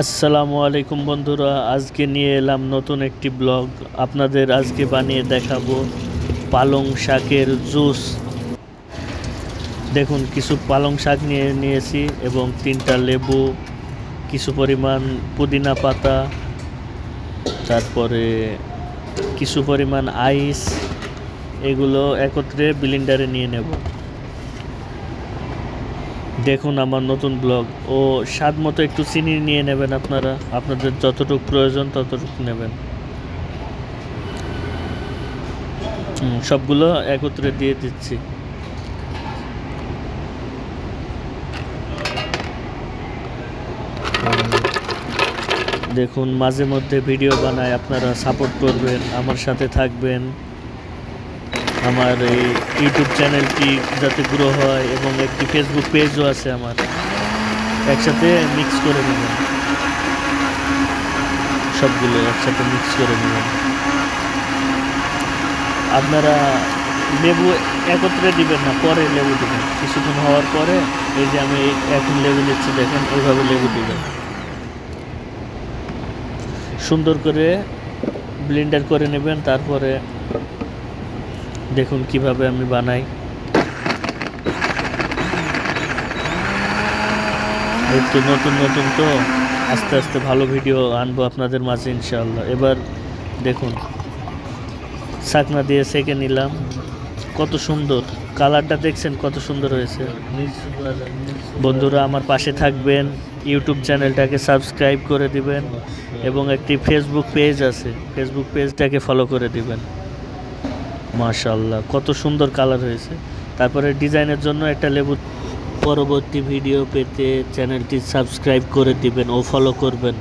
আসসালামু আলাইকুম বন্ধুরা, আজকে নিয়ে এলাম নতুন একটি ব্লগ। আপনাদের আজকে বানিয়ে দেখাবো পালং শাকের জুস। দেখুন, কিছু পালং শাক নিয়েছি এবং 3টা লেবু, কিছু পরিমাণ পুদিনা পাতা, তারপরে কিছু পরিমাণ আইস। এগুলো একত্রে ব্লেন্ডারে নিয়ে নেব। দেখুন আমার নতুন ব্লগ। ও স্বাদ মতো একটু চিনি নিয়ে নেবেন, আপনারা আপনাদের যতটুকু প্রয়োজন ততটুকু নেবেন। সবগুলো একত্রে দিয়ে দিচ্ছি। দেখুন, মাঝে মধ্যে ভিডিও বানায়, আপনারা সাপোর্ট করবেন, আমার সাথে থাকবেন। আমার এই ইউটিউব চ্যানেলটি যাতে গ্রো হয় এবং একটি ফেসবুক পেজও আছে আমার, একসাথে মিক্স করে নেবেন। সবগুলো একসাথে মিক্স করে নেবেন। আপনারা লেবু একত্রে দিবেন না, পরে লেবু দিবেন কিছুক্ষণ হওয়ার পরে। এই যে আমি এখন লেবু দিচ্ছি, দেখেন এইভাবে লেবু দিবেন। সুন্দর করে ব্লেন্ডার করে নেবেন। তারপরে দেখুন কিভাবে আমি বানাই। এই তো নতুন নতুন, তো আস্তে আস্তে ভালো ভিডিও আনবো আপনাদের মাঝে ইনশাআল্লাহ। এবার দেখুন, ছাকনা দিয়ে সেঁকে নিলাম। কত সুন্দর কালারটা দেখছেন, কত সুন্দর হয়েছে। বন্ধুরা আমার পাশে থাকবেন, ইউটিউব চ্যানেলটাকে সাবস্ক্রাইব করে দিবেন এবং একটি ফেসবুক পেজ আছে, ফেসবুক পেজটাকে ফলো করে দিবেন। মাশাআল্লাহ, কত সুন্দর কালার হয়েছে। তারপরে ডিজাইনের জন্য একটা লেবু। পরবর্তী ভিডিও পেতে চ্যানেলটি সাবস্ক্রাইব করে দিবেন ও ফলো করবেন।